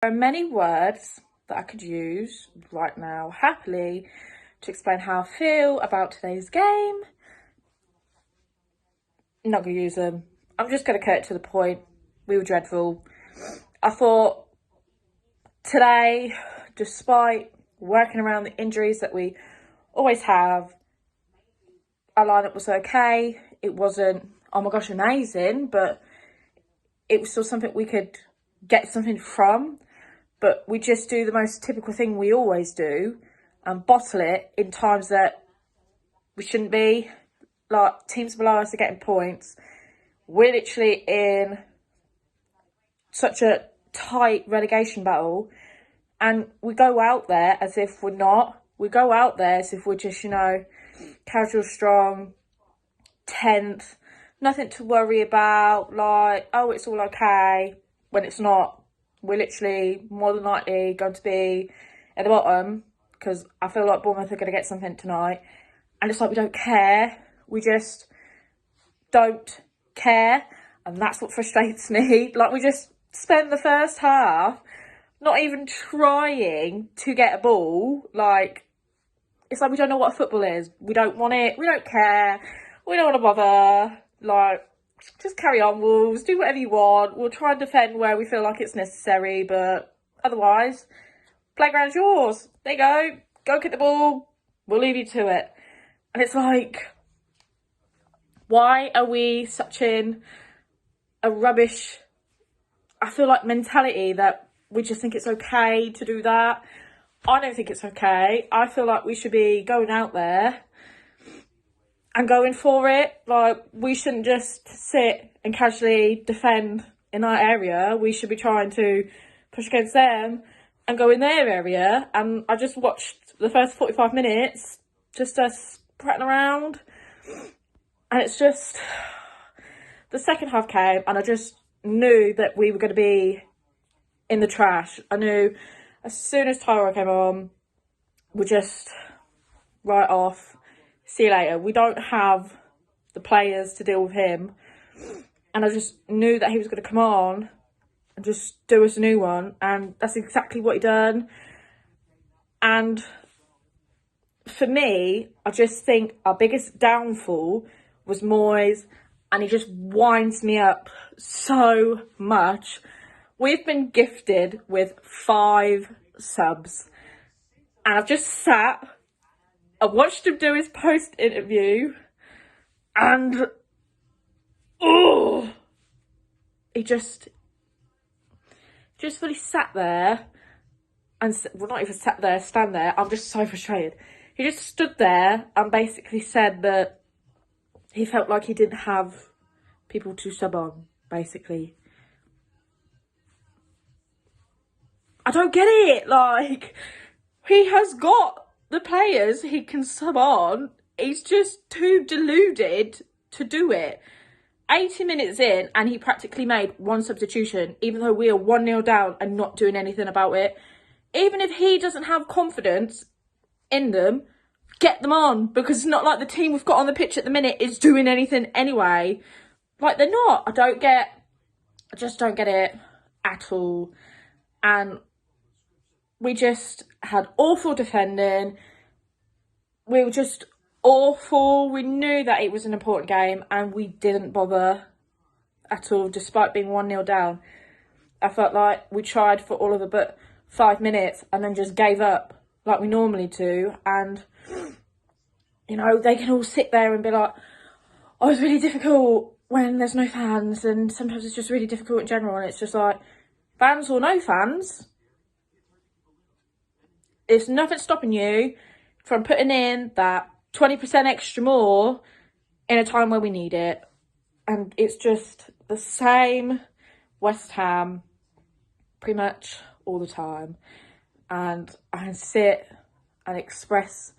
There are many words that I could use right now happily to explain how I feel about today's game. I'm not going to use them. I'm just going to cut it to the point. We were dreadful. I thought today, despite working around the injuries that we always have, our lineup was okay. It wasn't, oh my gosh, amazing, but it was still something we could get something from. But we just do the most typical thing we always do and bottle it in times that we shouldn't be. Like, teams below us are getting points. We're literally in such a tight relegation battle, and we go out there as if we're not. We go out there as if we're just, casual strong, 10th, nothing to worry about, like, oh, it's all okay, when it's not. We're literally more than likely going to be at the bottom, because I feel like Bournemouth are going to get something tonight. And it's like we don't care. We just don't care. And that's what frustrates me. Like, we just spend the first half not even trying to get a ball. Like, it's like we don't know what football is. We don't want it. We don't care. We don't want to bother. Like, just carry on, Wolves. Do whatever you want. We'll try and defend where we feel like it's necessary, but otherwise, playground's yours. There you go. Go get the ball. We'll leave you to it. And it's like, why are we such in a rubbish, I feel like, mentality that we just think it's okay to do that? I don't think it's okay. I feel like we should be going out there and going for it. Like, we shouldn't just sit and casually defend in our area. We should be trying to push against them and go in their area. And I just watched the first 45 minutes, just us prattling around. And it's just, the second half came and I just knew that we were going to be in the trash. I knew as soon as Tyro came on, we just write off. See you later. We don't have the players to deal with him. And I just knew that he was going to come on and just do us a new one. And that's exactly what he done. And for me, I just think our biggest downfall was Moyes. And he just winds me up so much. We've been gifted with 5 subs. And I've just sat, I watched him do his post-interview, and he just really sat there, and, well, not even sat there, stand there, I'm just so frustrated. He just stood there and basically said that he felt like he didn't have people to sub on, basically. I don't get it, like, he has got the players he can sub on. He's just too deluded to do it. 80 minutes in and he practically made 1 substitution, even though we are 1-0 down and not doing anything about it. Even if he doesn't have confidence in them, get them on, because it's not like the team we've got on the pitch at the minute is doing anything anyway. Like, they're not. I just don't get it at all. And we just had awful defending. We were just awful. We knew that it was an important game and we didn't bother at all, despite being 1-0 down. I felt like we tried for all of it but 5 minutes and then just gave up like we normally do. And, they can all sit there and be like, oh, it's really difficult when there's no fans, and sometimes it's just really difficult in general. And it's just like, fans or no fans, it's nothing stopping you from putting in that 20% extra more in a time where we need it. And it's just the same West Ham pretty much all the time. And I can sit and express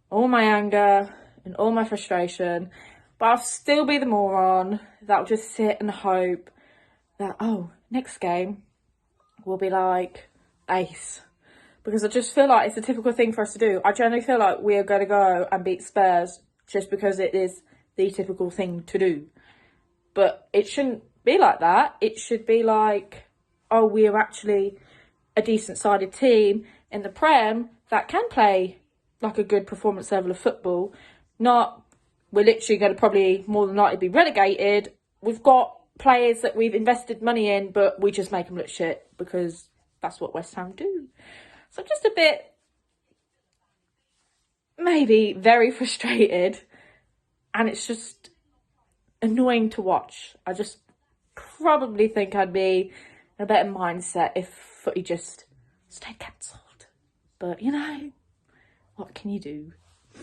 all my anger and all my frustration, but I'll still be the moron that'll just sit and hope that, next game will be like ace. Because I just feel like it's a typical thing for us to do. I generally feel like we are going to go and beat Spurs just because it is the typical thing to do. But it shouldn't be like that. It should be like, we are actually a decent sided team in the Prem that can play like a good performance level of football. Not, we're literally going to probably more than likely be relegated. We've got players that we've invested money in, but we just make them look shit because that's what West Ham do. So I'm just a bit, maybe very frustrated, and it's just annoying to watch. I just probably think I'd be in a better mindset if footy just stayed cancelled. But, you know, what can you do?